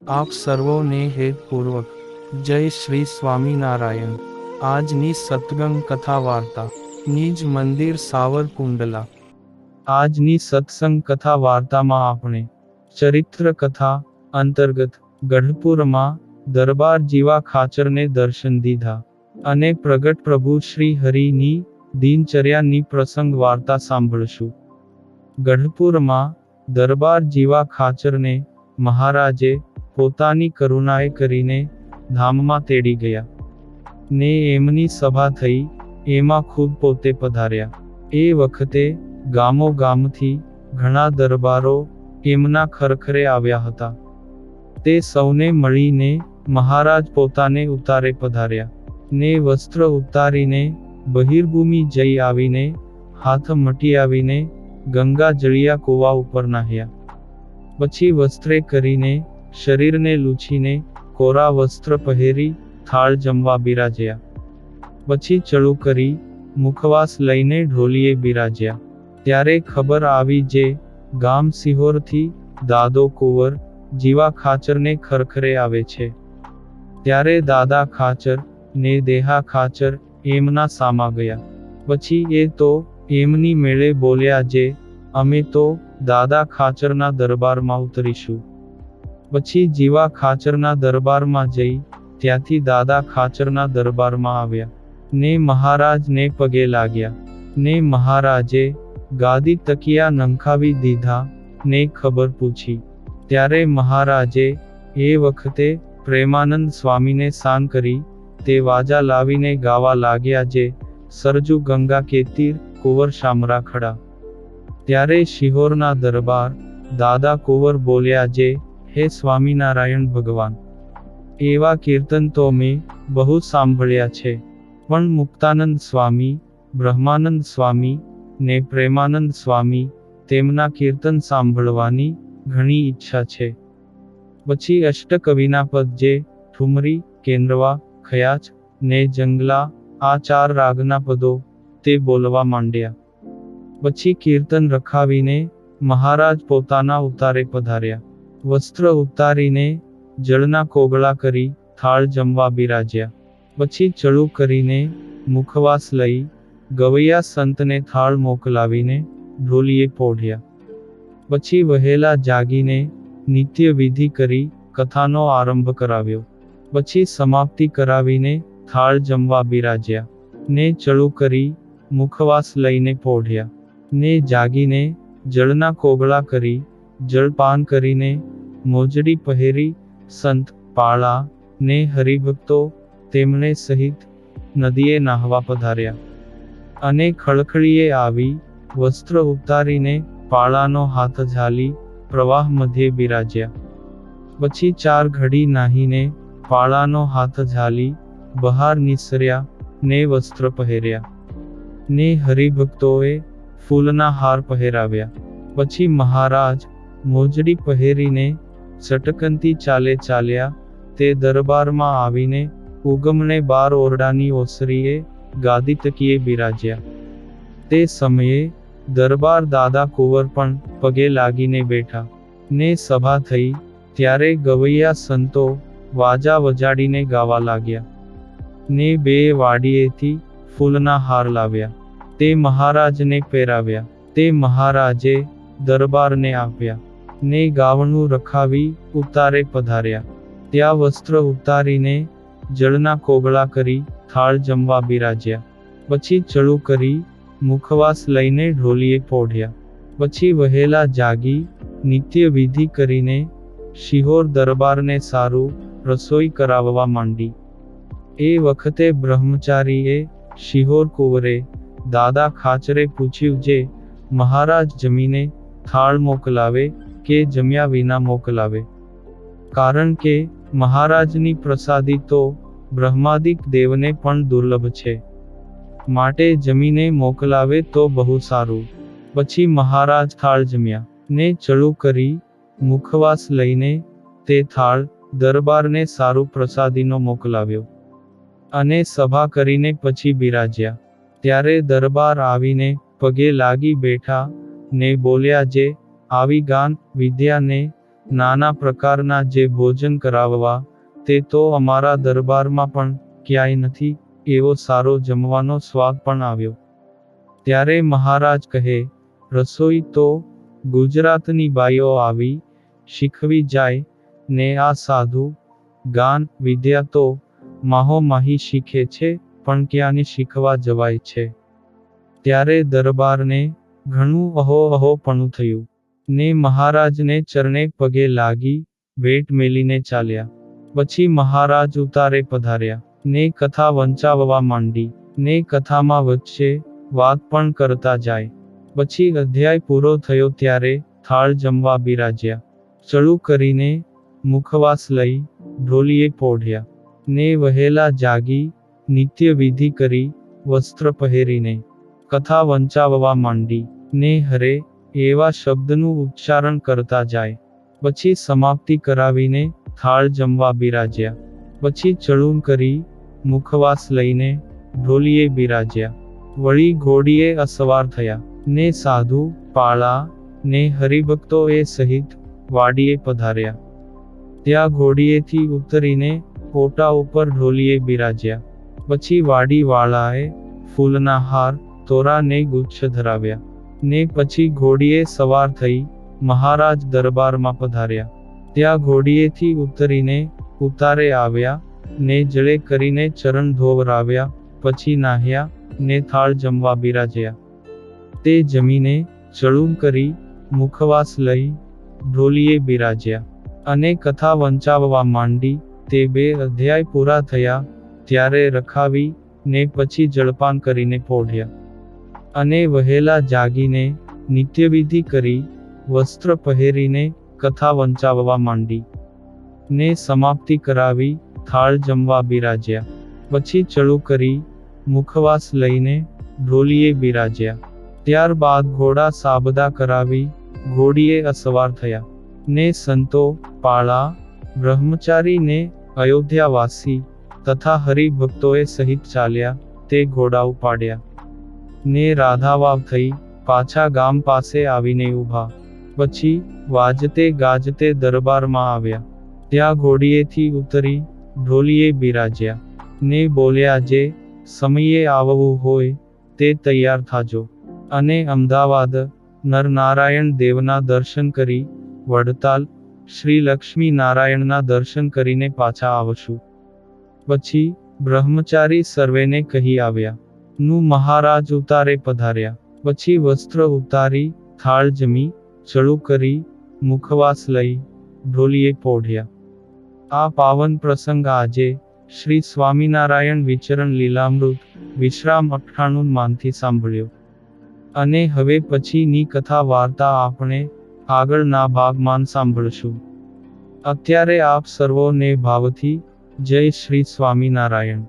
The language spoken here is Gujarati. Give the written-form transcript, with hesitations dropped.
આપ સર્વોને હેતપૂર્વક જય શ્રી સ્વામિનારાયણ। આજની સત્સંગ કથા વાર્તા નિજ મંદિર સાવરકુંડલા। આજની સત્સંગ કથા વાર્તામાં આપણે ચરિત્ર કથા અંતર્ગત ગઢપુરમાં દરબાર જીવા ખાચરને દર્શન દીધા અને પ્રગટ પ્રભુ શ્રી હરિની દિનચર્યાની પ્રસંગ વાર્તા સાંભળશું। ગઢપુરમાં દરબાર જીવા ખાચરને મહારાજે પોતાની કરુણાએ કરીને ધામમાં તેડી ગયા ને એમની સભા થઈ, એમાં ખુદ પોતે પધાર્યા। એ વખતે ગામો ગામથી ઘણા દરબારો એમના ખરખરે આવ્યા હતા। તે સૌને મળીને મહારાજ પોતાને ઉતારે પધાર્યા ને વસ્ત્ર ઉતારીને બહિર્ભૂમિ જઈ આવીને હાથ મટિયાવીને ગંગા જળિયા કૂવા ઉપર નાહ્યા। પછી વસ્ત્રે કરીને શરીરને લૂછીને કોરા વસ્ત્ર પહેરી થાળ જમવા બિરાજ્યા। પછી ચડું કરી મુખવાસ લઈને ઢોલીએ બિરાજ્યા। ત્યારે ખબર આવી જે ગામ સિહોરથી દાદો કુંવર જીવા ખાચરને ખરખરે આવે છે। ત્યારે દાદા ખાચર ને દેહા ખાચર એમના સામા ગયા। પછી એ તો એમની મેળે બોલ્યા જે અમે તો દાદા ખાચરના દરબારમાં ઉતરીશું। પછી જીવા ખાચરના દરબારમાં જઈ ત્યાંથી દાદા ખાચરના દરબારમાં આવ્યા ને મહારાજને પગે લાગ્યા ને મહારાજે ગાદી તકિયા નંખાવી દીધા ને ખબર પૂછી। ત્યારે મહારાજે એ વખતે પ્રેમાનંદ સ્વામીને સાન કરી તે વાજા લાવીને ગાવા લાગ્યા જે સરજુ ગંગા કે તીર કુંવર શામરા ખડા। ત્યારે શિહોરના દરબાર દાદા કુંવર બોલ્યા જે હે સ્વામિનારાયણ ભગવાન, એવા કીર્તન તો મેં બહુ સાંભળ્યા છે, પણ મુક્તાનંદ સ્વામી, બ્રહ્માનંદ સ્વામી ને પ્રેમાનંદ સ્વામી તેમના કીર્તન સાંભળવાની ઘણી ઈચ્છા છે। પછી અષ્ટકવિના પદ જે ઠુમરી, કેન્દ્રવા, ખયાચ ને જંગલા આ 4 રાગના પદો તે બોલવા માંડ્યા। પછી કીર્તન રખાવીને મહારાજ પોતાના ઉતારે પધાર્યા। વસ્ત્ર ઉતારીને જળના કોગળા કરી થાળ જમવા બિરાજ્યા। પછી ચડું કરીને મુખવાસ લઈ ગવૈયા સંતને થાળ મોકલાવીને ઢોલીએ પોઢ્યા। પછી વહેલા જાગીને નિત્ય વિધિ કરી કથાનો આરંભ કરાવ્યો। પછી સમાપ્તિ કરાવીને થાળ જમવા બિરાજ્યા ને ચડું કરી મુખવાસ લઈને પોઢ્યા ને જાગીને જળના કોગળા કરી જળપાન કરીને મોજડી પહેરી સંત, પાળા ને હરિભક્તો તેમણે સહિત નદીએ નાહવા પધાર્યા અને ખળખળીએ આવી વસ્ત્ર ઉતારીને પાળાનો હાથ ઝાલી પ્રવાહ મધ્યે બિરાજ્યા। પછી 4 ઘડી નાહીને પાળાનો હાથ ઝાલી બહાર નિસર્યા ને વસ્ત્ર પહેર્યા ને હરિભક્તોએ ફૂલના હાર પહેરાવ્યા। પછી મહારાજ મોજડી પહેરીને ચટકનથી ચાલે ચાલ્યા તે દરબારમાં આવીને ઉગમણે 12 ઓરડાની ઓસરીએ ગાદી તકીએ બિરાજ્યા। તે સમયે દરબાર દાદા કુંવર પણ પગે લાગીને બેઠા ને સભા થઈ। ત્યારે ગવૈયા સંતો વાજા વજાડીને ગાવા લાગ્યા ને 2 વાડીએથી ફૂલના હાર લાવ્યા તે મહારાજને પહેરાવ્યા। તે મહારાજે દરબારને આપ્યા ને ગાવણું રખાવી ઉતારે પધાર્યા। ત્યાં વસ્ત્ર ઉતારીને જળના કોગળા કરી થાળ જમવા બિરાજ્યા। પછી ચડું કરી મુખવાસ લઈને ઢોલીએ પોઢ્યા। પછી વહેલા જાગી નિત્ય વિધિ કરીને શિહોર દરબારને સારું રસોઈ કરાવવા માંડી। એ વખતે બ્રહ્મચારીએ શિહોર કુંવરે દાદા ખાચરે પૂછ્યું જે મહારાજ જમીને થાળ મોકલાવે કે જમ્યા વિના મોકલાવે, કારણ કે મહારાજની પ્રસાદી તો બ્રહ્માદિક દેવને પણ દુર્લભ છે, માટે જમીને મોકલાવે તો બહુ સારું। પછી મહારાજ થાળ જમ્યા ને ચડું કરી મુખવાસ લઈને તે થાળ દરબારને સારું પ્રસાદીનો મોકલાવ્યો અને સભા કરીને પછી બિરાજ્યા। ત્યારે દરબાર આવીને પગે લાગી બેઠા ને બોલ્યા જે આવી ગાન વિદ્યાને નાના પ્રકારના જે ભોજન કરાવવા, તે તો અમારા દરબારમાં પણ ક્યાંય નથી, એવો સારો જમવાનો સ્વાદ પણ આવ્યો. ત્યારે મહારાજ કહે, રસોઈ તો ગુજરાતની બાઈઓ આવી શીખવી જાય, ને આ સાધુ ગાન વિદ્યા તો માહોમાહી શીખે છે, પણ ક્યાંની શીખવા જવાય છે. ત્યારે દરબારને ઘણું અહોપણું થયું, ને મહારાજને ચરણે પગે લાગી વેટ મેલીને ચાલ્યા. પછી મહારાજ ઉતારે પધાર્યા, ને કથા વંચાવવા માંડી, ને કથામાં વચ્ચે વાત પણ કરતા જાય. પછી અધ્યાય પૂરો થયો ત્યારે થાળ જમવા બિરાજ્યા. ચડું કરીને મુખવાસ લઈ ઢોલીએ પોઢ્યા, ને વહેલા જાગી નિત્ય વિધિ કરી વસ્ત્ર પહેરીને કથા વંચાવવા માંડી, ને હરે એવા શબ્દનું ઉચ્ચારણ કરતા જાય. પછી સમાપ્તિ કરાવીને થાળ જમવા બિરાજ્યા. પછી ચડું કરી મુખવાસ લઈને ઢોલીએ બિરાજ્યા. વળી ઘોડીએ અસવાર થયા, ને સાધુ પાળા ને હરિભક્તોએ સહિત વાડીએ પધાર્યા. ત્યાં ઘોડીએથી ઉતરીને ઓટા ઉપર ઢોલીએ બિરાજ્યા. પછી વાડી વાળાએ ફૂલના હાર તોરા ને ગુચ્છ ધરાવ્યા, ને પછી ઘોડીએ સવાર થઈ મહારાજ દરબારમાં પધાર્યા. ત્યાં ઘોડીએથી ઉતરીને ઉતારે આવ્યા, ને જળે કરીને ચરણ ધોવરાવ્યા. પછી નાહ્યા, ને થાળ જમવા બિરાજ્યા. તે જમીને ચડું કરી મુખવાસ લઈ ઢોલીએ બિરાજ્યા, અને કથા વંચાવવા માંડી. તે 2 અધ્યાય પૂરા થયા ત્યારે રખાવી, ને પછી જળપાન કરીને પોઢ્યા, અને વહેલા જાગીને નિત્યવિધિ કરી વસ્ત્ર પહેરીને કથા વંચાવવા માંડી, ને સમાપ્તિ કરાવી થાળ જમવા બિરાજ્યા. પછી ચડું કરી મુખવાસ લઈને ઢોલીએ બિરાજ્યા. ત્યારબાદ ઘોડા સાબદા કરાવી ઘોડીએ અસવાર થયા, ને સંતો પાળા બ્રહ્મચારી ને અયોધ્યાવાસી તથા હરિભક્તોએ સહિત ચાલ્યા. તે ઘોડા ઉપાડ્યા, ને રાધાવાવ થઈ પાછા ગામ પાસે આવીને ઊભા. પછી વાજતે ગાજતે દરબારમાં આવ્યા. ત્યાં ઘોડીએથી ઉતરી ઢોલીએ બિરાજ્યા, ને બોલ્યા, જે સમયે આવવું હોય તે તૈયાર થાજો, અને અમદાવાદ નરનારાયણ દેવના દર્શન કરી વડતાલ શ્રી લક્ષ્મી નારાયણના દર્શન કરીને પાછા આવશું. પછી બ્રહ્મચારી સર્વેને કહી આવ્યા. નું મહારાજ ઉતારે પધાર્યા. પછી વસ્ત્ર ઉતારી થાળ જમી ચડું કરી મુખવાસ લઈ ઢોલીએ પોઢ્યા. આ પાવન પ્રસંગ આજે શ્રી સ્વામિનારાયણ વિચરણ લીલામૃત વિશ્રામ 98 માંથી સાંભળ્યો. અને હવે પછીની કથા વાર્તા આપણે આગળના ભાગમાં સાંભળશું. અત્યારે આપ સર્વોને ભાવથી જય શ્રી સ્વામિનારાયણ.